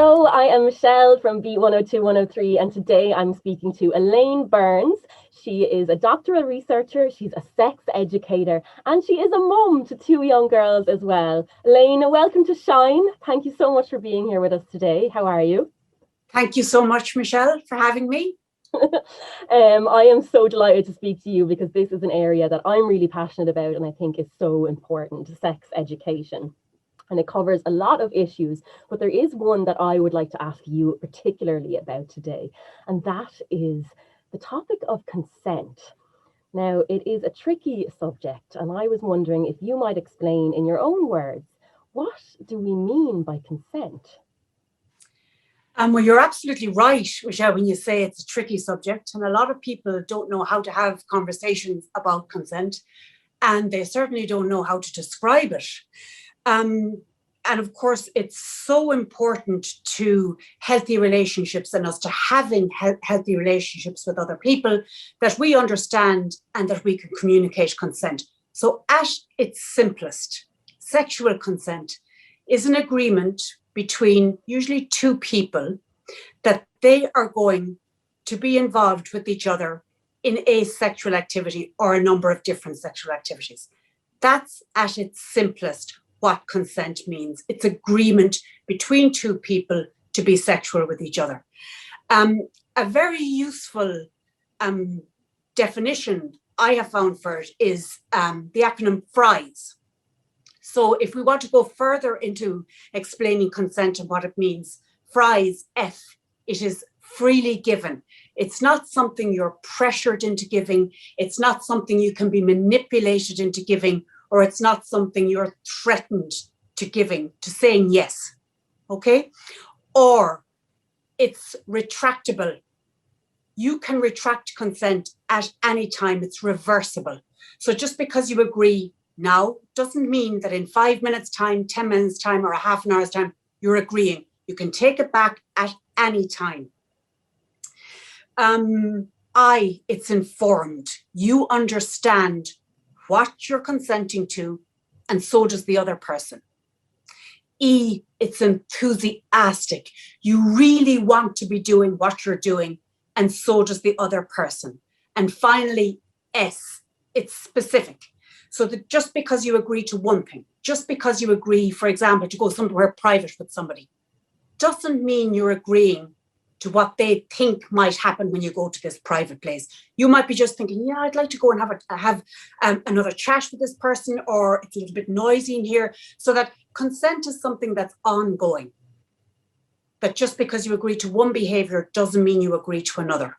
Hello, I am Michelle from B102-103, and today I'm speaking to Elaine Byrnes. She is a doctoral researcher, she's a sex educator, and she is a mum to two young girls as well. Elaine, welcome to Shine. Thank you so much for being here with us today. How are you? Thank you so much, Michelle, for having me. I am so delighted to speak to you because this is an area that I'm really passionate about and I think is so important, sex education. And it covers a lot of issues, but there is one that I would like to ask you particularly about today, and that is the topic of consent. Now, it is a tricky subject, and I was wondering if you might explain in your own words, what do we mean by consent? Well, you're absolutely right, Michelle, when you say it's a tricky subject, and a lot of people don't know how to have conversations about consent, and they certainly don't know how to describe it. And of course, it's so important to healthy relationships and us to having healthy relationships with other people that we understand and that we can communicate consent. So at its simplest, sexual consent is an agreement between usually two people that they are going to be involved with each other in a sexual activity or a number of different sexual activities. That's at its simplest what consent means. It's agreement between two people to be sexual with each other. A very useful definition I have found for it is the acronym FRIES. So if we want to go further into explaining consent and what it means, FRIES, F, it is freely given. It's not something you're pressured into giving. It's not something you can be manipulated into giving, or it's not something you're threatened to giving, to saying yes, okay? Or it's retractable. You can retract consent at any time, it's reversible. So just because you agree now doesn't mean that in 5 minutes time, 10 minutes time, or a half an hour's time, you're agreeing. You can take it back at any time. It's informed. You understand what you're consenting to, and so does the other person. E, it's enthusiastic. You really want to be doing what you're doing, and so does the other person. And finally, S, it's specific. So that just because you agree to one thing, just because you agree, for example, to go somewhere private with somebody, doesn't mean you're agreeing to what they think might happen when you go to this private place. You might be just thinking, yeah, I'd like to go and have another chat with this person, or it's a little bit noisy in here. So that consent is something that's ongoing. That just because you agree to one behavior doesn't mean you agree to another.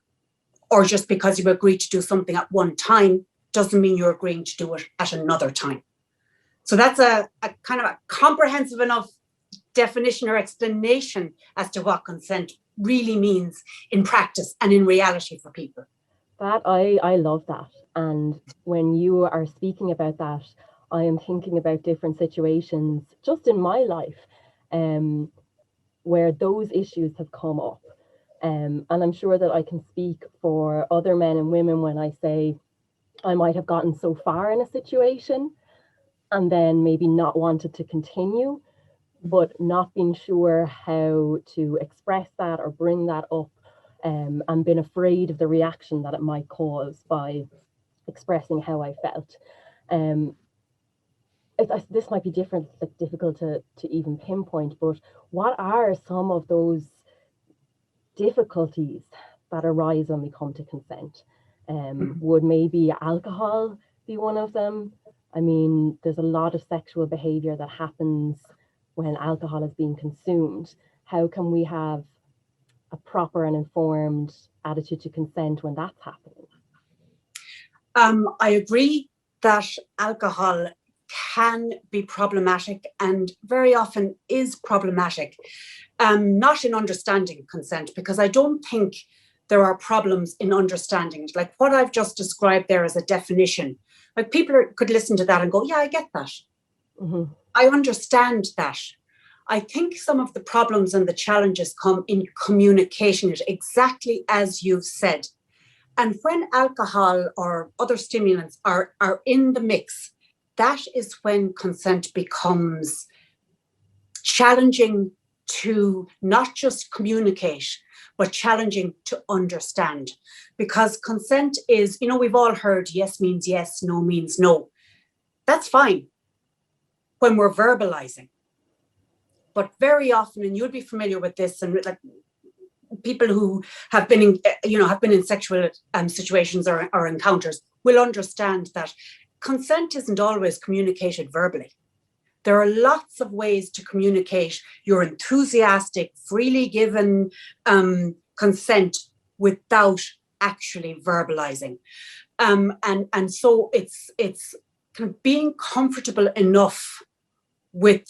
Or just because you agree to do something at one time doesn't mean you're agreeing to do it at another time. So that's a kind of a comprehensive enough definition or explanation as to what consent really means in practice and in reality for people. That I love that. And when you are speaking about that, I am thinking about different situations just in my life where those issues have come up. And I'm sure that I can speak for other men and women when I say I might have gotten so far in a situation and then maybe not wanted to continue, but not being sure how to express that or bring that up, and been afraid of the reaction that it might cause by expressing how I felt. This might be difficult to even pinpoint, but what are some of those difficulties that arise when we come to consent? Would maybe alcohol be one of them? I mean, there's a lot of sexual behavior that happens when alcohol is being consumed. How can we have a proper and informed attitude to consent when that's happening? I agree that alcohol can be problematic and very often is problematic, not in understanding consent, because I don't think there are problems in understanding it. Like what I've just described there as a definition, like people could listen to that and go, yeah, I get that. Mm-hmm. I understand that. I think some of the problems and the challenges come in communicating it exactly as you've said. And when alcohol or other stimulants are in the mix, that is when consent becomes challenging to not just communicate, but challenging to understand. Because consent is, we've all heard yes means yes, no means no. That's fine when we're verbalizing. But very often, and you'll be familiar with this, and like people who have been in sexual situations or encounters will understand that consent isn't always communicated verbally. There are lots of ways to communicate your enthusiastic, freely given consent without actually verbalizing. And so it's kind of being comfortable enough with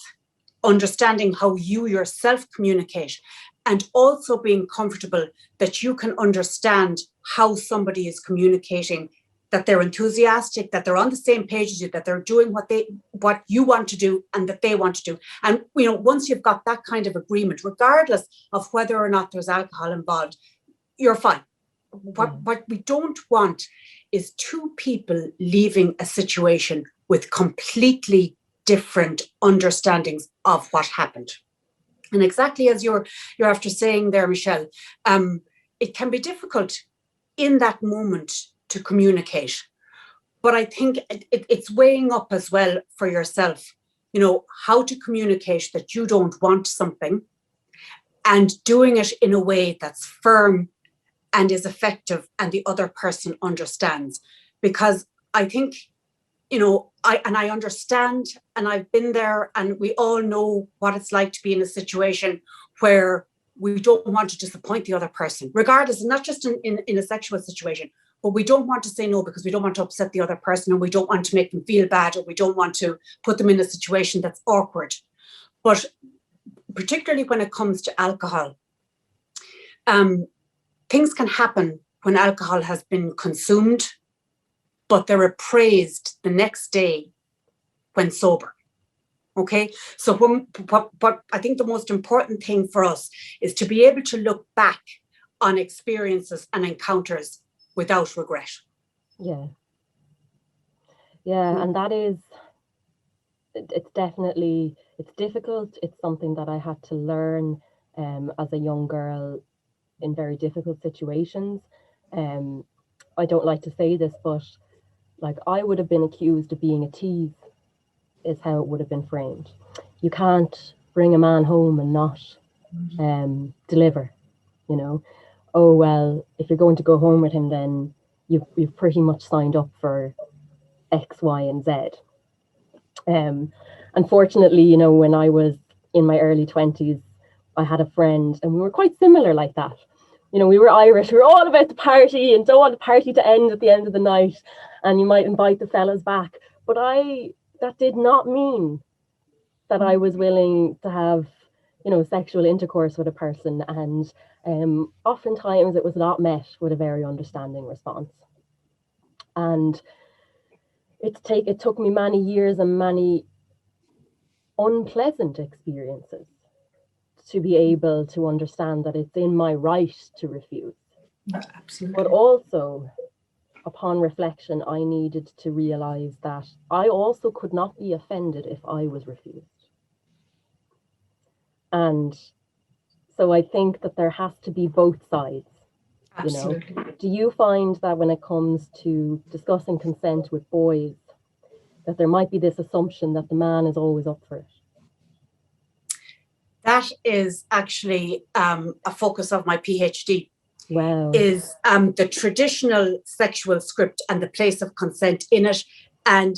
understanding how you yourself communicate, and also being comfortable that you can understand how somebody is communicating, that they're enthusiastic, that they're on the same page as you, that they're doing what you want to do and that they want to do. And once you've got that kind of agreement, regardless of whether or not there's alcohol involved, you're fine. What we don't want is two people leaving a situation with completely different understandings of what happened. And exactly as you're after saying there, Michelle, it can be difficult in that moment to communicate. But I think it's weighing up as well for yourself, how to communicate that you don't want something, and doing it in a way that's firm and is effective and the other person understands. Because I think, I understand, and I've been there, and we all know what it's like to be in a situation where we don't want to disappoint the other person, regardless, and not just in a sexual situation, but we don't want to say no because we don't want to upset the other person, and we don't want to make them feel bad, or we don't want to put them in a situation that's awkward. But particularly when it comes to alcohol, things can happen when alcohol has been consumed, but they're appraised the next day when sober. Okay, so what I think the most important thing for us is to be able to look back on experiences and encounters without regret. Yeah, and that is, it's definitely, it's difficult. It's something that I had to learn as a young girl in very difficult situations. I don't like to say this, but like, I would have been accused of being a tease, is how it would have been framed. You can't bring a man home and not deliver, Oh, well, if you're going to go home with him, then you've pretty much signed up for X, Y, and Z. Unfortunately, when I was in my early 20s, I had a friend, and we were quite similar like that. We were Irish, we were all about the party and don't want the party to end at the end of the night, and you might invite the fellas back. But that did not mean that I was willing to have, sexual intercourse with a person. And oftentimes it was not met with a very understanding response. And it took me many years and many unpleasant experiences to be able to understand that it's in my right to refuse. Absolutely. But also, upon reflection, I needed to realize that I also could not be offended if I was refused. And so I think that there has to be both sides. Absolutely. Do you find that when it comes to discussing consent with boys, that there might be this assumption that the man is always up for it? That is actually a focus of my PhD. Wow. Is the traditional sexual script and the place of consent in it, and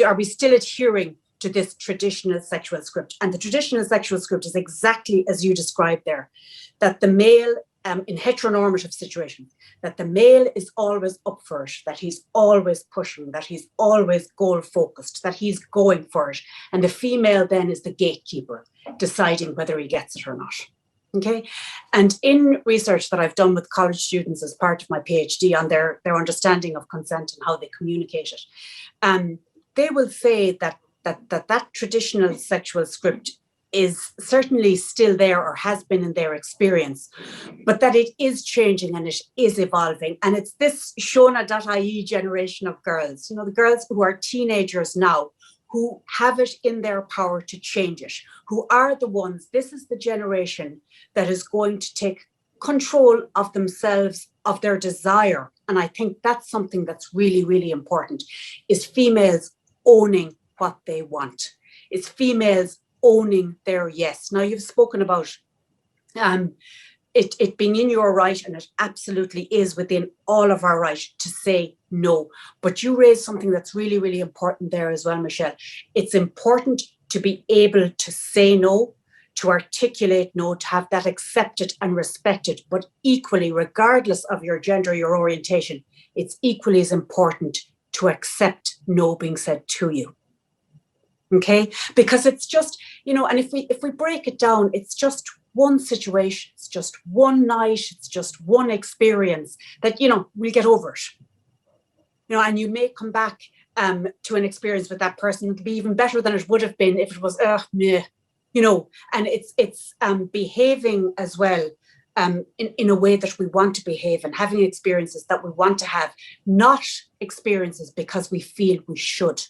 are we still adhering to this traditional sexual script? And the traditional sexual script is exactly as you described there, that the male in heteronormative situations, that the male is always up for it, that he's always pushing, that he's always goal focused, that he's going for it, and the female then is the gatekeeper, deciding whether he gets it or not. Okay, and in research that I've done with college students as part of my PhD on their understanding of consent and how they communicate it, they will say that traditional sexual script is certainly still there, or has been in their experience, but that it is changing and it is evolving. And it's this Shona.ie generation of girls, the girls who are teenagers now, who have it in their power to change it, who are the ones, this is the generation that is going to take control of themselves, of their desire. And I think that's something that's really, really important, is females owning what they want. It's females owning their yes. Now, you've spoken about it being in your right, and it absolutely is within all of our right to say no. But you raised something that's really, really important there as well, Michelle. It's important to be able to say no, to articulate no, to have that accepted and respected. But equally, regardless of your gender, your orientation, it's equally as important to accept no being said to you. Okay, because it's just, and if we break it down, it's just one situation, it's just one night, it's just one experience that, we'll get over it. And you may come back to an experience with that person. It'll be even better than it would have been if it was, meh, and it's behaving as well in a way that we want to behave, and having experiences that we want to have, not experiences because we feel we should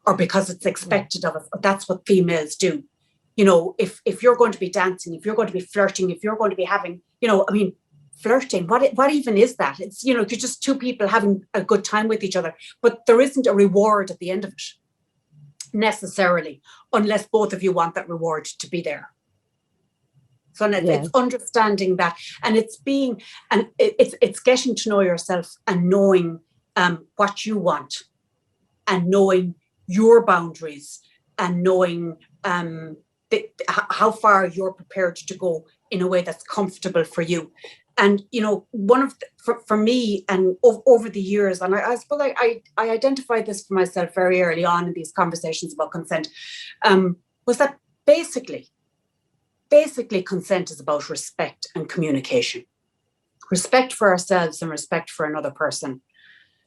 or because it's expected of us. That's what females do. If you're going to be dancing, if you're going to be flirting, if you're going to be having, flirting, what even is that? It's, you're just two people having a good time with each other, but there isn't a reward at the end of it necessarily, unless both of you want that reward to be there. So it's understanding that, and it's getting to know yourself and knowing what you want, and knowing your boundaries, and knowing how far you're prepared to go in a way that's comfortable for you. And, one of for me, and over the years, and I suppose I identified this for myself very early on in these conversations about consent, was that basically consent is about respect and communication. Respect for ourselves and respect for another person.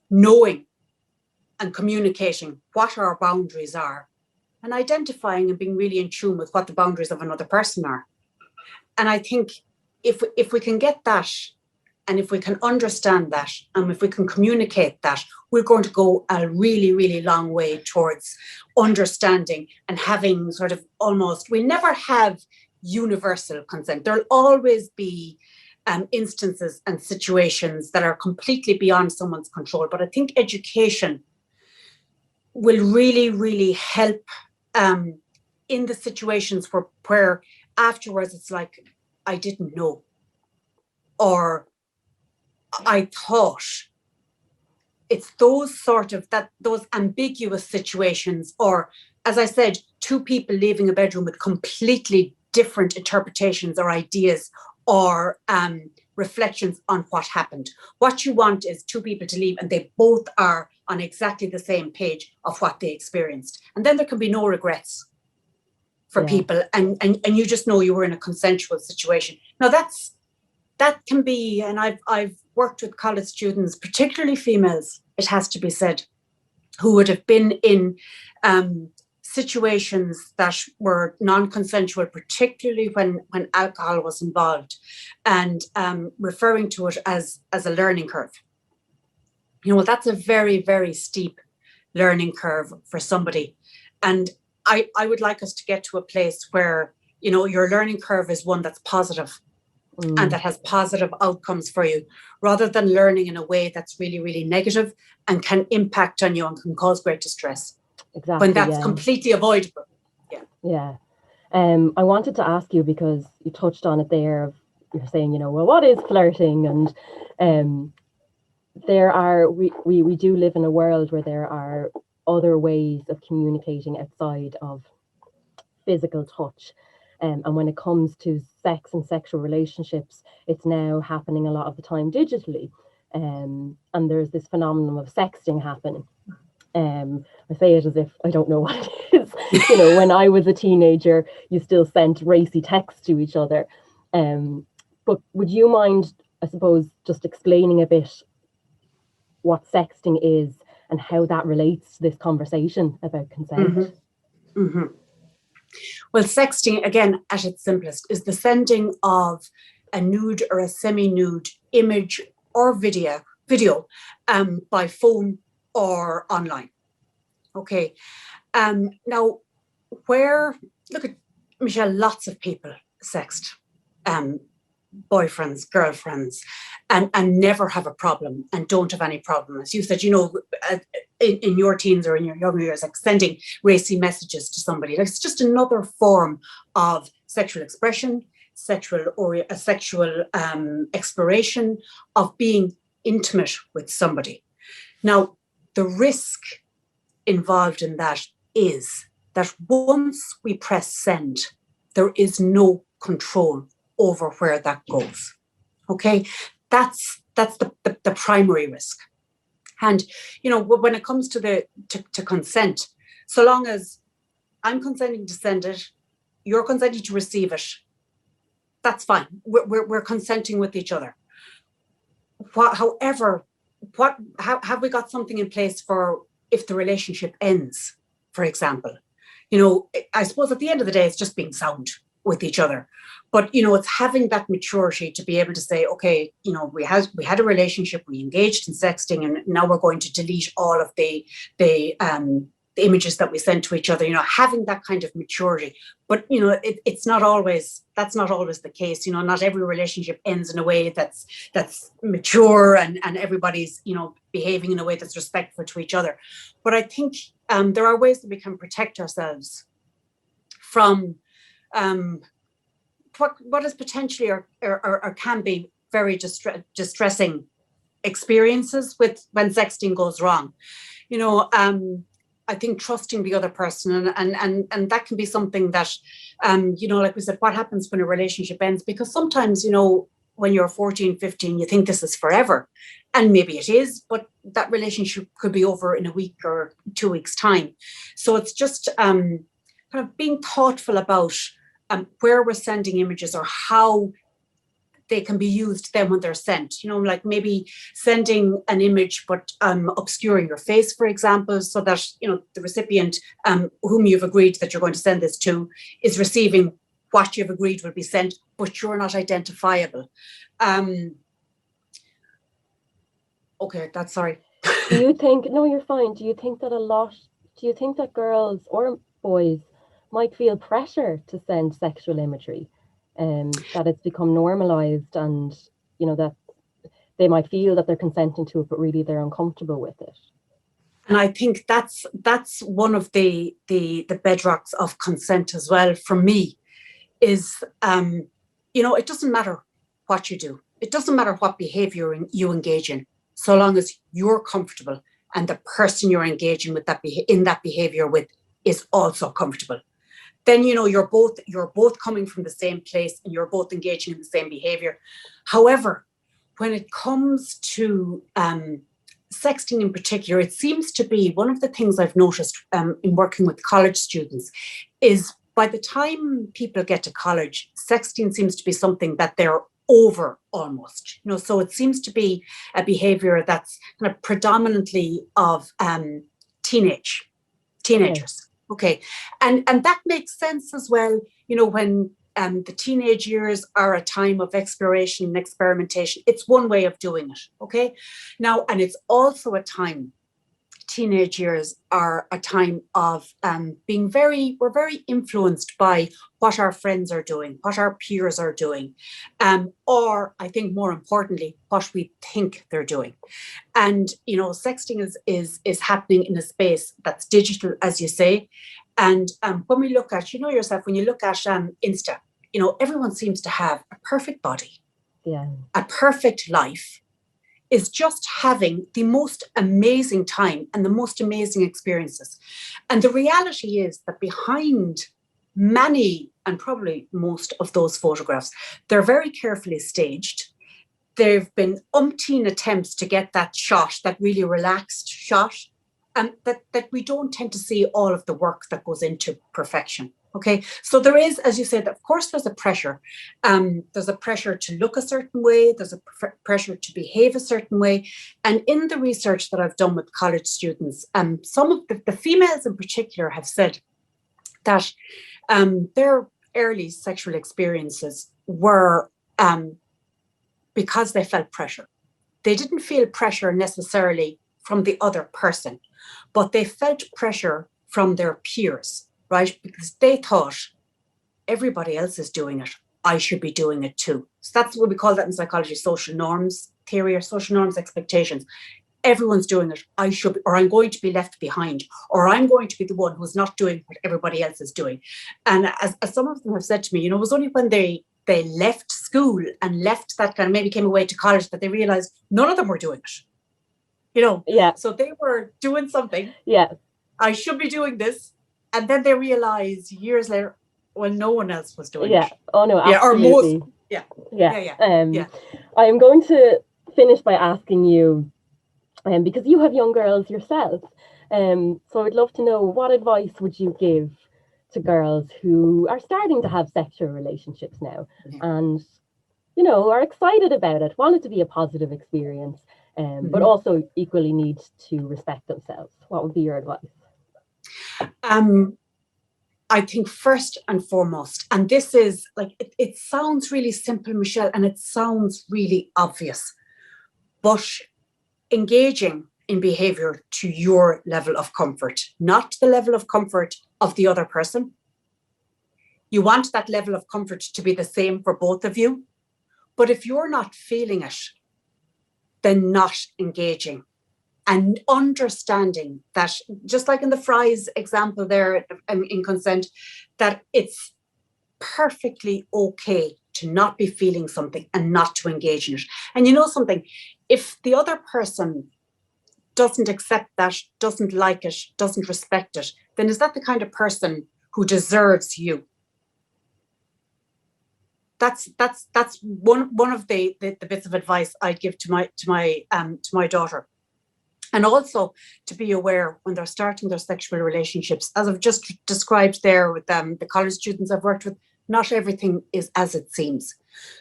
Knowing and communicating what our boundaries are, and identifying and being really in tune with what the boundaries of another person are. And I think if we can get that, and if we can understand that, and if we can communicate that, we're going to go a really, really long way towards understanding and having sort of we never have universal consent. There'll always be instances and situations that are completely beyond someone's control. But I think education will really, really help in the situations where afterwards it's like, I didn't know, or I thought. It's those those ambiguous situations, or, as I said, two people leaving a bedroom with completely different interpretations or ideas or reflections on what happened. What you want is two people to leave and they both are on exactly the same page of what they experienced. And then there can be no regrets for people, and you just know you were in a consensual situation. Now that can be, and I've worked with college students, particularly females, it has to be said, who would have been in situations that were non-consensual, particularly when alcohol was involved, and referring to it as a learning curve. That's a very, very steep learning curve for somebody. And I would like us to get to a place where, your learning curve is one that's positive and that has positive outcomes for you, rather than learning in a way that's really, really negative and can impact on you and can cause great distress. Exactly. When that's completely avoidable. Yeah. I wanted to ask you, because you touched on it there, you're saying, well, what is flirting? And we do live in a world where there are other ways of communicating outside of physical touch. And when it comes to sex and sexual relationships, it's now happening a lot of the time digitally. And there's this phenomenon of sexting happening. I say it as if I don't know what it is. When I was a teenager, you still sent racy texts to each other. But would you mind, I suppose, just explaining a bit what sexting is and how that relates to this conversation about consent? Mm-hmm. Mm-hmm. Well, sexting, again, at its simplest, is the sending of a nude or a semi-nude image or video by phone or online. Okay. Now, look at Michelle, lots of people sext boyfriends, girlfriends, and never have a problem and don't have any problem. As you said, in your teens or in your younger years, like sending racy messages to somebody. Like, it's just another form of sexual expression, sexual exploration, of being intimate with somebody. Now, the risk involved in that is that once we press send, there is no control over where that goes. Okay, that's the primary risk. And when it comes to consent, so long as I'm consenting to send it, you're consenting to receive it, that's fine. We're consenting with each other. However, have we got something in place for if the relationship ends, for example? I suppose at the end of the day, it's just being sound with each other. But, it's having that maturity to be able to say, okay, we had a relationship, we engaged in sexting, and now we're going to delete all of the images that we send to each other, having that kind of maturity. But, that's not always the case. Not every relationship ends in a way that's mature and everybody's, behaving in a way that's respectful to each other. But I think there are ways that we can protect ourselves from what is potentially or can be very distressing experiences when sexting goes wrong. I think trusting the other person and that can be something that, like we said, what happens when a relationship ends? Because sometimes, when you're 14, 15, you think this is forever. And maybe it is, but that relationship could be over in a week or 2 weeks' time. So it's just kind of being thoughtful about where we're sending images or how they can be used then when they're sent, like maybe sending an image but obscuring your face, for example, so that the recipient whom you've agreed that you're going to send this to is receiving what you've agreed will be sent, but you're not identifiable. Okay, that's sorry. Do you think, no, you're fine. Do you think that girls or boys might feel pressure to send sexual imagery? That it's become normalized and, that they might feel that they're consenting to it, but really they're uncomfortable with it. And I think that's one of the bedrocks of consent as well for me is, it doesn't matter what you do. It doesn't matter what behavior you engage in, so long as you're comfortable and the person you're engaging with in that behavior with is also comfortable. Then, you're both coming from the same place and you're both engaging in the same behavior. However, when it comes to sexting in particular, it seems to be one of the things I've noticed in working with college students is by the time people get to college, sexting seems to be something that they're over almost, so it seems to be a behavior that's kind of predominantly of teenagers. Okay. And that makes sense as well, when the teenage years are a time of exploration and experimentation. It's one way of doing it. Okay. Now, and it's also a time, teenage years are a time of we're very influenced by what our friends are doing, what our peers are doing, or I think more importantly, what we think they're doing. And, sexting is happening in a space that's digital, as you say. And when we look at, yourself, when you look at Insta, everyone seems to have a perfect body, a perfect life, is just having the most amazing time and the most amazing experiences. And the reality is that behind many and probably most of those photographs, they're very carefully staged. There've been umpteen attempts to get that shot, that really relaxed shot, and that we don't tend to see all of the work that goes into perfection. Okay, so there is, as you said, of course, there's a pressure. There's a pressure to look a certain way. There's a pressure to behave a certain way. And in the research that I've done with college students, some of the females in particular have said that their early sexual experiences were because they felt pressure. They didn't feel pressure necessarily from the other person, but they felt pressure from their peers, right? Because they thought everybody else is doing it, I should be doing it too. So that's what we call that in psychology, social norms theory, or social norms expectations. Everyone's doing it, I should, or I'm going to be left behind, or I'm going to be the one who's not doing what everybody else is doing. And as some of them have said to me, it was only when they left school and left that kind of, maybe came away to college, that they realized none of them were doing it. Yeah. So they were doing something. Yeah. I should be doing this. And then they realized years later, well, no one else was doing it. Oh no, absolutely. Yeah, or most. Yeah. I am going to finish by asking you, because you have young girls yourself, so I'd love to know, what advice would you give to girls who are starting to have sexual relationships now, and are excited about it, want it to be a positive experience, but also equally need to respect themselves? What would be your advice? I think first and foremost, and this is like, it sounds really simple, Michelle, and it sounds really obvious, but engaging in behavior to your level of comfort, not the level of comfort of the other person. You want that level of comfort to be the same for both of you. But if you're not feeling it, then not engaging, and understanding that, just like in the fries example there in consent, that it's perfectly okay to not be feeling something and not to engage in it. And something, if the other person doesn't accept that, doesn't like it, doesn't respect it, then is that the kind of person who deserves you? That's one of the bits of advice I'd give to my daughter. And also to be aware when they're starting their sexual relationships, as I've just described there with the college students I've worked with, not everything is as it seems.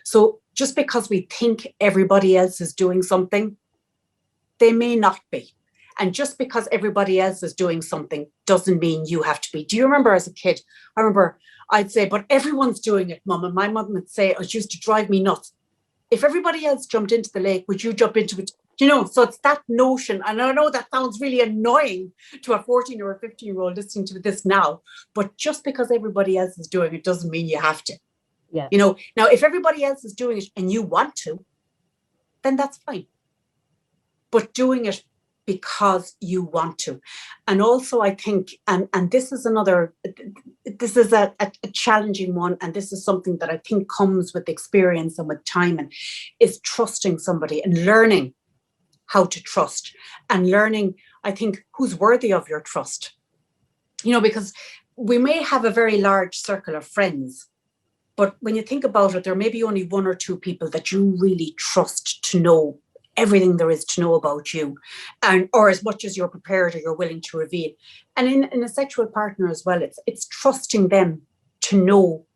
So just because we think everybody else is doing something, they may not be. And just because everybody else is doing something doesn't mean you have to be. Do you remember as a kid? I remember I'd say, but everyone's doing it, Mum. And my mum would say, it used to drive me nuts. If everybody else jumped into the lake, would you jump into it? So it's that notion. And I know that sounds really annoying to a 14 or a 15-year-old listening to this now, but just because everybody else is doing it doesn't mean you have to. Yeah. Now, if everybody else is doing it and you want to, then that's fine. But doing it because you want to. And also I think, and this is a challenging one, and this is something that I think comes with experience and with time, and is trusting somebody and learning how to trust, and learning, I think, who's worthy of your trust. Because we may have a very large circle of friends, but when you think about it, there may be only one or two people that you really trust to know everything there is to know about you, or as much as you're prepared or you're willing to reveal. And in a sexual partner as well, it's trusting them to know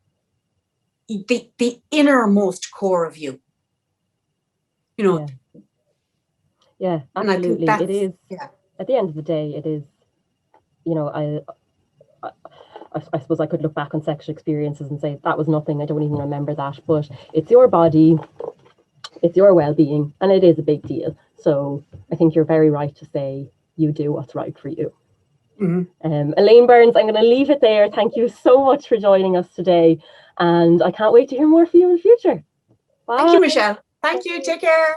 the innermost core of you. Yeah, absolutely. It is. Yeah. At the end of the day, it is. I suppose I could look back on sexual experiences and say that was nothing. I don't even remember that. But it's your body, it's your well-being, and it is a big deal. So I think you're very right to say you do what's right for you. Elaine Byrnes, I'm going to leave it there. Thank you so much for joining us today, and I can't wait to hear more from you in the future. Bye. Thank you, Michelle. Thank you. Take care.